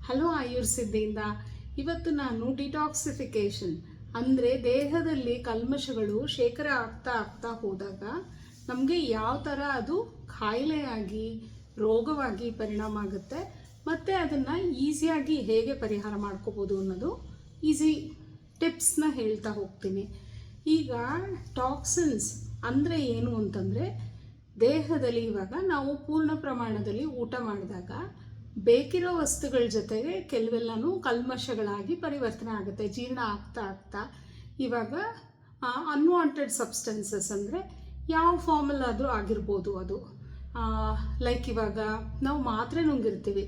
Hello ಆಯುರ್ ಸಿದ್ಧಿಯಿಂದ ಇವತ್ತು ನಾನು detoxification ಅಂದರೆ ದೇಹದಲ್ಲಿ ಕಲ್ಮಶಗಳು ಶೇಖರ ಆಗ್ತಾ ಹೋದಾಗ ನಮಗೆ ಯಾವ ಥರ ಅದು ಕಾಯಿಲೆಯಾಗಿ ರೋಗವಾಗಿ ಪರಿಣಾಮ ಆಗುತ್ತೆ ಮತ್ತು ಅದನ್ನು ಈಸಿಯಾಗಿ ಹೇಗೆ ಪರಿಹಾರ ಮಾಡ್ಕೋಬೋದು ಅನ್ನೋದು ಈಸಿ ಟಿಪ್ಸ್ನ ಹೇಳ್ತಾ ಹೋಗ್ತೀನಿ. ಈಗ ಟಾಕ್ಸಿನ್ಸ್ ಅಂದರೆ ಏನು ಅಂತಂದರೆ ದೇಹದಲ್ಲಿ ಇವಾಗ ನಾವು ಪೂರ್ಣ ಪ್ರಮಾಣದಲ್ಲಿ ಊಟ ಮಾಡಿದಾಗ ಬೇಕಿರೋ ವಸ್ತುಗಳ ಜೊತೆಗೆ ಕೆಲವೆಲ್ಲನೂ ಕಲ್ಮಶಗಳಾಗಿ ಪರಿವರ್ತನೆ ಆಗುತ್ತೆ. ಜೀರ್ಣ ಆಗ್ತಾ ಇವಾಗ ಅನ್ವಾಂಟೆಡ್ ಸಬ್ಸ್ಟೆನ್ಸಸ್ ಅಂದರೆ ಯಾವ ಫಾರ್ಮಲ್ಲಾದರೂ ಆಗಿರ್ಬೋದು. ಅದು ಲೈಕ್ ಇವಾಗ ನಾವು ಮಾತ್ರೆ ನುಂಗಿರ್ತೀವಿ,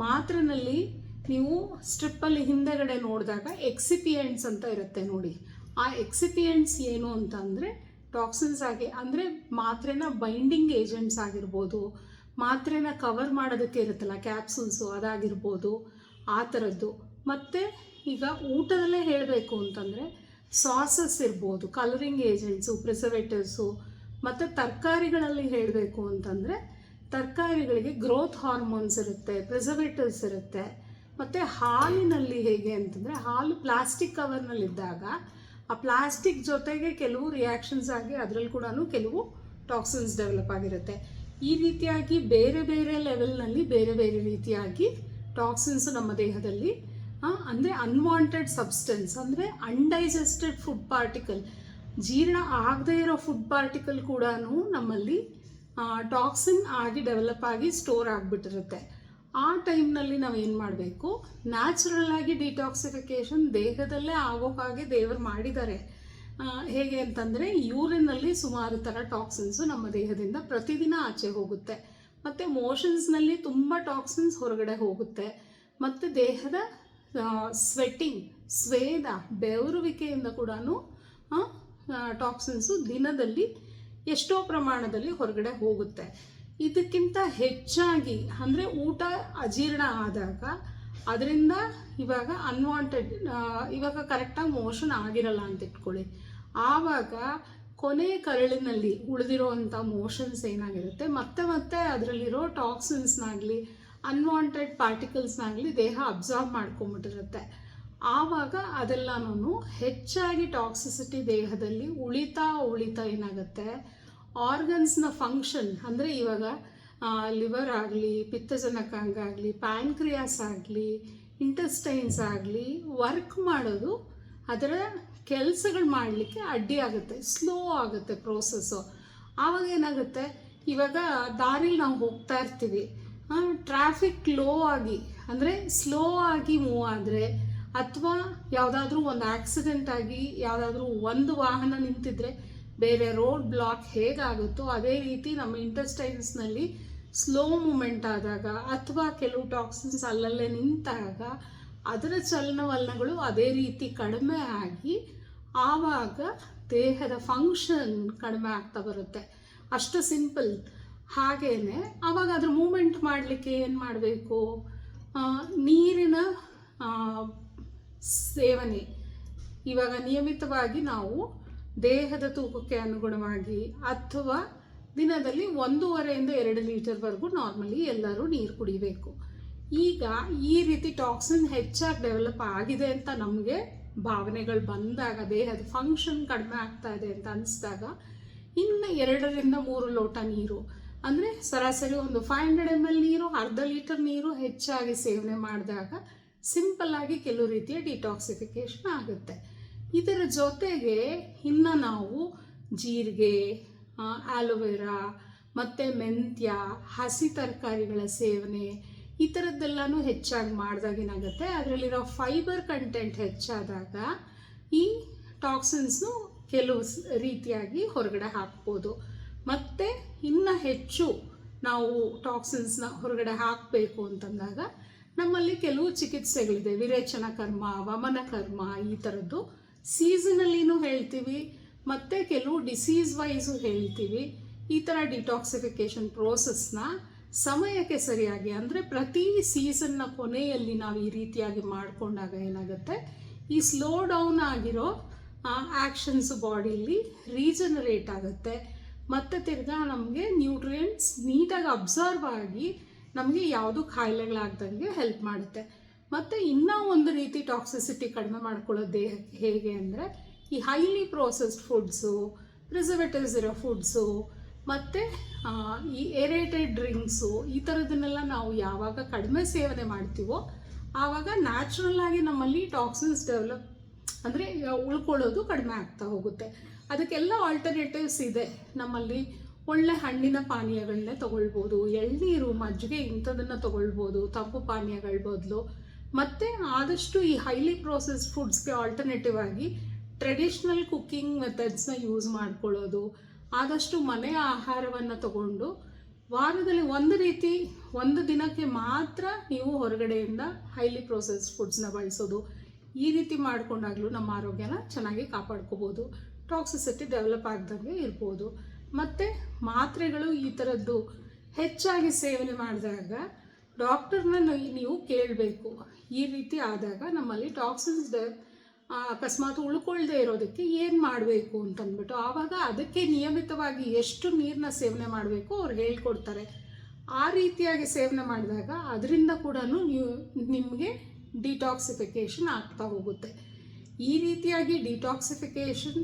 ಮಾತ್ರೆನಲ್ಲಿ ನೀವು ಸ್ಟ್ರಿಪ್ಪಲ್ಲಿ ಹಿಂದೆಗಡೆ ನೋಡಿದಾಗ ಎಕ್ಸಿಪಿಯೆಂಟ್ಸ್ ಅಂತ ಇರುತ್ತೆ ನೋಡಿ. ಆ ಎಕ್ಸಿಪಿಯೆಂಟ್ಸ್ ಏನು ಅಂತ ಅಂದರೆ ಟಾಕ್ಸಿನ್ಸ್ ಆಗಿ, ಅಂದರೆ ಮಾತ್ರೆನ ಬೈಂಡಿಂಗ್ ಏಜೆಂಟ್ಸ್ ಆಗಿರ್ಬೋದು, ಮಾತ್ರೆನ ಕವರ್ ಮಾಡೋದಕ್ಕೆ ಇರುತ್ತಲ್ಲ ಕ್ಯಾಪ್ಸೂಲ್ಸು ಅದಾಗಿರ್ಬೋದು, ಆ ಥರದ್ದು. ಮತ್ತು ಈಗ ಊಟದಲ್ಲೇ ಹೇಳಬೇಕು ಅಂತಂದರೆ ಸಾಸಸ್ ಇರ್ಬೋದು, ಕಲರಿಂಗ್ ಏಜೆಂಟ್ಸು, ಪ್ರಿಸರ್ವೇಟಿವ್ಸು. ಮತ್ತು ತರಕಾರಿಗಳಲ್ಲಿ ಹೇಳಬೇಕು ಅಂತಂದರೆ ತರಕಾರಿಗಳಿಗೆ ಗ್ರೋತ್ ಹಾರ್ಮೋನ್ಸ್ ಇರುತ್ತೆ, ಪ್ರಿಸರ್ವೇಟಿವ್ಸ್ ಇರುತ್ತೆ. ಮತ್ತು ಹಾಲಿನಲ್ಲಿ ಹೇಗೆ ಅಂತಂದರೆ ಹಾಲು ಪ್ಲಾಸ್ಟಿಕ್ ಕವರ್ನಲ್ಲಿದ್ದಾಗ ಆ ಪ್ಲಾಸ್ಟಿಕ್ ಜೊತೆಗೆ ಕೆಲವು ರಿಯಾಕ್ಷನ್ಸ್ ಆಗಿ ಅದರಲ್ಲಿ ಕೂಡ ಕೆಲವು ಟಾಕ್ಸಿನ್ಸ್ ಡೆವಲಪ್ ಆಗಿರುತ್ತೆ. ಈ ರೀತಿಯಾಗಿ ಬೇರೆ ಬೇರೆ ಲೆವೆಲ್ನಲ್ಲಿ ಬೇರೆ ಬೇರೆ ರೀತಿಯಾಗಿ ಟಾಕ್ಸಿನ್ಸು ನಮ್ಮ ದೇಹದಲ್ಲಿ ಅಂದರೆ ಅನ್ವಾಂಟೆಡ್ ಸಬ್ಸ್ಟೆನ್ಸ್ ಅಂದರೆ ಅನ್ಡೈಜೆಸ್ಟೆಡ್ ಫುಡ್ ಪಾರ್ಟಿಕಲ್, ಜೀರ್ಣ ಆಗದೇ ಇರೋ ಫುಡ್ ಪಾರ್ಟಿಕಲ್ ಕೂಡ ನಮ್ಮಲ್ಲಿ ಟಾಕ್ಸಿನ್ ಆಗಿ ಡೆವಲಪ್ ಆಗಿ ಸ್ಟೋರ್ ಆಗಿಬಿಟ್ಟಿರುತ್ತೆ. ಆ ಟೈಮ್ನಲ್ಲಿ ನಾವೇನು ಮಾಡಬೇಕು, ನ್ಯಾಚುರಲ್ ಆಗಿ ಡಿಟಾಕ್ಸಿಫಿಕೇಷನ್ ದೇಹದಲ್ಲೇ ಆಗೋ ಹಾಗೆ ದೇವರು ಮಾಡಿದ್ದಾರೆ. ಹೇಗೆ ಅಂತಂದರೆ ಯೂರಿನಲ್ಲಿ ಸುಮಾರು ಥರ ಟಾಕ್ಸಿನ್ಸು ನಮ್ಮ ದೇಹದಿಂದ ಪ್ರತಿದಿನ ಆಚೆ ಹೋಗುತ್ತೆ. ಮತ್ತು ಮೋಷನ್ಸ್ನಲ್ಲಿ ತುಂಬ ಟಾಕ್ಸಿನ್ಸ್ ಹೊರಗಡೆ ಹೋಗುತ್ತೆ. ಮತ್ತು ದೇಹದ ಸ್ವೆಟ್ಟಿಂಗ್, ಸ್ವೇದ, ಬೆವರುವಿಕೆಯಿಂದ ಕೂಡ ಟಾಕ್ಸಿನ್ಸು ದಿನದಲ್ಲಿ ಎಷ್ಟೋ ಪ್ರಮಾಣದಲ್ಲಿ ಹೊರಗಡೆ ಹೋಗುತ್ತೆ. ಇದಕ್ಕಿಂತ ಹೆಚ್ಚಾಗಿ ಅಂದರೆ ಊಟ ಅಜೀರ್ಣ ಆದಾಗ ಅದರಿಂದ ಇವಾಗ ಅನ್ವಾಂಟೆಡ್, ಇವಾಗ ಕರೆಕ್ಟಾಗಿ ಮೋಷನ್ ಆಗಿರಲ್ಲ ಅಂತ ಇಟ್ಕೊಳ್ಳಿ, ಆವಾಗ ಕೊನೆ ಕರಳಿನಲ್ಲಿ ಉಳಿದಿರೋವಂಥ ಮೋಷನ್ಸ್ ಏನಾಗಿರುತ್ತೆ ಮತ್ತೆ ಅದರಲ್ಲಿರೋ ಟಾಕ್ಸಿನ್ಸ್ನಾಗಲಿ ಅನ್ವಾಂಟೆಡ್ ಪಾರ್ಟಿಕಲ್ಸ್ನಾಗಲಿ ದೇಹ ಅಬ್ಸಾರ್ಬ್ ಮಾಡ್ಕೊಂಬಿಟ್ಟಿರುತ್ತೆ. ಆವಾಗ ಅದೆಲ್ಲನೂ ಹೆಚ್ಚಾಗಿ ಟಾಕ್ಸಿಸಿಟಿ ದೇಹದಲ್ಲಿ ಉಳಿತಾ ಏನಾಗುತ್ತೆ, ಆರ್ಗನ್ಸ್ನ ಫಂಕ್ಷನ್ ಅಂದರೆ ಇವಾಗ ಲಿವರ್ ಆಗಲಿ, ಪಿತ್ತಜನಕಾಂಗ ಆಗಲಿ, ಪ್ಯಾನ್ಕ್ರಿಯಾಸ್ ಆಗಲಿ, ಇಂಟೆಸ್ಟೈನ್ಸ್ ಆಗಲಿ ವರ್ಕ್ ಮಾಡೋದು, ಅದರ ಕೆಲಸಗಳು ಮಾಡಲಿಕ್ಕೆ ಅಡ್ಡಿ ಆಗುತ್ತೆ, ಸ್ಲೋ ಆಗುತ್ತೆ ಪ್ರೋಸೆಸ್ಸು. ಆವಾಗ ಏನಾಗುತ್ತೆ, ಇವಾಗ ದಾರಿಲಿ ನಾವು ಹೋಗ್ತಾ ಇರ್ತೀವಿ, ಟ್ರಾಫಿಕ್ ಲೋ ಆಗಿ ಅಂದರೆ ಸ್ಲೋ ಆಗಿ ಮೂವ್ ಆದರೆ, ಅಥವಾ ಯಾವುದಾದ್ರೂ ಒಂದು ಆಕ್ಸಿಡೆಂಟ್ ಆಗಿ ಯಾವುದಾದ್ರೂ ಒಂದು ವಾಹನ ನಿಂತಿದ್ರೆ ಬೇರೆ ರೋಡ್ ಬ್ಲಾಕ್ ಹೇಗಾಗುತ್ತೋ ಅದೇ ರೀತಿ ನಮ್ಮ ಇಂಟೆಸ್ಟೈನ್ಸ್ನಲ್ಲಿ ಸ್ಲೋ ಮೂಮೆಂಟ್ ಆದಾಗ ಅಥವಾ ಕೆಲವು ಟಾಕ್ಸಿನ್ಸ್ ಅಲ್ಲಲ್ಲೇ ನಿಂತಾಗ ಅದರ ಚಲನವಲನಗಳು ಅದೇ ರೀತಿ ಕಡಿಮೆ ಆಗಿ ಆವಾಗ ದೇಹದ ಫಂಕ್ಷನ್ ಕಡಿಮೆ ಆಗ್ತಾ ಬರುತ್ತೆ. ಅಷ್ಟು ಸಿಂಪಲ್. ಹಾಗೇನೆ ಆವಾಗ ಅದ್ರ ಮೂಮೆಂಟ್ ಮಾಡಲಿಕ್ಕೆ ಏನು ಮಾಡಬೇಕು, ನೀರಿನ ಸೇವನೆ. ಇವಾಗ ನಿಯಮಿತವಾಗಿ ನಾವು ದೇಹದ ತೂಕಕ್ಕೆ ಅನುಗುಣವಾಗಿ ಅಥವಾ ದಿನದಲ್ಲಿ 1.5 to 2 ಲೀಟರ್ವರೆಗೂ ನಾರ್ಮಲಿ ಎಲ್ಲರೂ ನೀರು ಕುಡಿಬೇಕು. ಈಗ ಈ ರೀತಿ ಟಾಕ್ಸಿನ್ ಹೆಚ್ಚಾಗಿ ಡೆವಲಪ್ ಆಗಿದೆ ಅಂತ ನಮಗೆ ಭಾವನೆಗಳು ಬಂದಾಗ, ದೇಹದ ಫಂಕ್ಷನ್ ಕಡಿಮೆ ಆಗ್ತಾ ಇದೆ ಅಂತ ಅನಿಸಿದಾಗ, ಇನ್ನು 2 to 3 ಲೋಟ ನೀರು ಅಂದರೆ ಸರಾಸರಿ ಒಂದು 500 ml ನೀರು, ಅರ್ಧ ಲೀಟರ್ ನೀರು ಹೆಚ್ಚಾಗಿ ಸೇವನೆ ಮಾಡಿದಾಗ ಸಿಂಪಲ್ಲಾಗಿ ಕೆಲವು ರೀತಿಯ ಡಿಟಾಕ್ಸಿಫಿಕೇಷನ್ ಆಗುತ್ತೆ. ಇದರ ಜೊತೆಗೆ ಇನ್ನು ನಾವು ಜೀರಿಗೆ, ಆಲೋವೆರಾ ಮತ್ತು ಮೆಂತ್ಯ, ಹಸಿ ತರಕಾರಿಗಳ ಸೇವನೆ ಈ ಥರದ್ದೆಲ್ಲನೂ ಹೆಚ್ಚಾಗಿ ಮಾಡಿದಾಗ ಏನಾಗುತ್ತೆ, ಅದರಲ್ಲಿರೋ ಫೈಬರ್ ಕಂಟೆಂಟ್ ಹೆಚ್ಚಾದಾಗ ಈ ಟಾಕ್ಸಿನ್ಸ್ನು ಕೆಲವು ರೀತಿಯಾಗಿ ಹೊರಗಡೆ ಹಾಕ್ಬೋದು. ಮತ್ತು ಇನ್ನು ಹೆಚ್ಚು ನಾವು ಟಾಕ್ಸಿನ್ಸ್ನ ಹೊರಗಡೆ ಹಾಕಬೇಕು ಅಂತಂದಾಗ ನಮ್ಮಲ್ಲಿ ಕೆಲವು ಚಿಕಿತ್ಸೆಗಳಿದೆ, ವಿರೇಚನ ಕರ್ಮ, ವಮನ ಕರ್ಮ, ಈ ಥರದ್ದು ಸೀಸನಲ್ಲಿನೂ ಹೇಳ್ತೀವಿ ಮತ್ತು ಕೆಲವು ಡಿಸೀಸ್ ವೈಸು ಹೇಳ್ತೀವಿ. ಈ ಥರ ಡಿಟಾಕ್ಸಿಫಿಕೇಷನ್ ಪ್ರೋಸೆಸ್ನ ಸಮಯಕ್ಕೆ ಸರಿಯಾಗಿ ಅಂದರೆ ಪ್ರತಿ ಸೀಸನ್ನ ಕೊನೆಯಲ್ಲಿ ನಾವು ಈ ರೀತಿಯಾಗಿ ಮಾಡಿಕೊಂಡಾಗ ಏನಾಗುತ್ತೆ, ಈ ಸ್ಲೋ ಡೌನ್ ಆಗಿರೋ ಆ್ಯಕ್ಷನ್ಸು ಬಾಡಿಲಿ ರೀಜನರೇಟ್ ಆಗುತ್ತೆ. ಮತ್ತು ತಿರ್ಗಾ ನಮಗೆ ನ್ಯೂಟ್ರಿಯೆಂಟ್ಸ್ ನೀಟಾಗಿ ಅಬ್ಸರ್ವ್ ಆಗಿ ನಮಗೆ ಯಾವುದೂ ಕಾಯಿಲೆಗಳಾಗ್ದಂಗೆ ಹೆಲ್ಪ್ ಮಾಡುತ್ತೆ. ಮತ್ತು ಇನ್ನೂ ಒಂದು ರೀತಿ ಟಾಕ್ಸಿಸಿಟಿ ಕಡಿಮೆ ಮಾಡ್ಕೊಳ್ಳೋದು ದೇಹಕ್ಕೆ ಹೇಗೆ ಅಂದರೆ ಈ ಹೈಲಿ ಪ್ರೋಸೆಸ್ಡ್ ಫುಡ್ಸು, ಪ್ರಿಸರ್ವೇಟಿವ್ಸ್ ಇರೋ ಫುಡ್ಸು ಮತ್ತು ಈ ಏರೇಟೆಡ್ ಡ್ರಿಂಕ್ಸು ಈ ಥರದನ್ನೆಲ್ಲ ನಾವು ಯಾವಾಗ ಕಡಿಮೆ ಸೇವನೆ ಮಾಡ್ತೀವೋ ಆವಾಗ ನ್ಯಾಚುರಲ್ ಆಗಿ ನಮ್ಮಲ್ಲಿ ಟಾಕ್ಸಿನ್ಸ್ ಡೆವಲಪ್ ಅಂದರೆ ಉಳ್ಕೊಳ್ಳೋದು ಕಡಿಮೆ ಆಗ್ತಾ ಹೋಗುತ್ತೆ. ಅದಕ್ಕೆಲ್ಲ ಆಲ್ಟರ್ನೇಟಿವ್ಸ್ ಇದೆ ನಮ್ಮಲ್ಲಿ. ಒಳ್ಳೆ ಹಣ್ಣಿನ ಪಾನೀಯಗಳನ್ನೇ ತೊಗೊಳ್ಬೋದು, ಎಳ್ನೀರು, ಮಜ್ಜಿಗೆ ಇಂಥದನ್ನು ತೊಗೊಳ್ಬೋದು ತಂಪು ಪಾನೀಯಗಳ ಬದಲು. ಮತ್ತು ಆದಷ್ಟು ಈ ಹೈಲಿ ಪ್ರೋಸೆಸ್ಡ್ ಫುಡ್ಸ್ಗೆ ಆಲ್ಟರ್ನೇಟಿವ್ ಆಗಿ ಟ್ರೆಡಿಷ್ನಲ್ ಕುಕ್ಕಿಂಗ್ ಮೆಥಡ್ಸ್ನ ಯೂಸ್ ಮಾಡ್ಕೊಳ್ಳೋದು, ಆದಷ್ಟು ಮನೆಯ ಆಹಾರವನ್ನು ತಗೊಂಡು ವಾರದಲ್ಲಿ ಒಂದು ದಿನಕ್ಕೆ ಮಾತ್ರ ನೀವು ಹೊರಗಡೆಯಿಂದ ಹೈಲಿ ಪ್ರೋಸೆಸ್ಡ್ ಫುಡ್ಸ್ನ ಬಳಸೋದು. ಈ ರೀತಿ ಮಾಡಿಕೊಂಡಾಗಲೂ ನಮ್ಮ ಆರೋಗ್ಯನ ಚೆನ್ನಾಗಿ ಕಾಪಾಡ್ಕೋಬೋದು, ಟಾಕ್ಸಿಸಿಟಿ ಡೆವಲಪ್ ಆಗ್ದಂಗೆ ಇರ್ಬೋದು. ಮತ್ತು ಮಾತ್ರೆಗಳು ಈ ಥರದ್ದು ಹೆಚ್ಚಾಗಿ ಸೇವನೆ ಮಾಡಿದಾಗ ಡಾಕ್ಟರ್ನ ನೀವು ಕೇಳಬೇಕು. ಈ ರೀತಿ ಆದಾಗ ನಮ್ಮಲ್ಲಿ ಟಾಕ್ಸಿನ್ಸ್ ಅಕಸ್ಮಾತ್ ಉಳ್ಕೊಳ್ಳದೆ ಇರೋದಕ್ಕೆ ಏನು ಮಾಡಬೇಕು ಅಂತಂದ್ಬಿಟ್ಟು ಆವಾಗ ಅದಕ್ಕೆ ನಿಯಮಿತವಾಗಿ ಎಷ್ಟು ನೀರನ್ನ ಸೇವನೆ ಮಾಡಬೇಕು ಅವ್ರು ಹೇಳ್ಕೊಡ್ತಾರೆ. ಆ ರೀತಿಯಾಗಿ ಸೇವನೆ ಮಾಡಿದಾಗ ಅದರಿಂದ ಕೂಡ ನಿಮಗೆ ಡಿಟಾಕ್ಸಿಫಿಕೇಷನ್ ಆಗ್ತಾ ಹೋಗುತ್ತೆ. ಈ ರೀತಿಯಾಗಿ ಡಿಟಾಕ್ಸಿಫಿಕೇಷನ್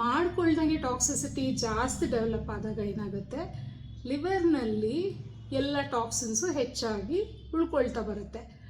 ಮಾಡ್ಕೊಳ್ದಂಗೆ ಟಾಕ್ಸಿಸಿಟಿ ಜಾಸ್ತಿ ಡೆವಲಪ್ ಆದಾಗ ಏನಾಗುತ್ತೆ, ಲಿವರ್ನಲ್ಲಿ ಎಲ್ಲ ಟಾಕ್ಸಿನ್ಸು ಹೆಚ್ಚಾಗಿ ಉಳ್ಕೊಳ್ತಾ ಬರುತ್ತೆ.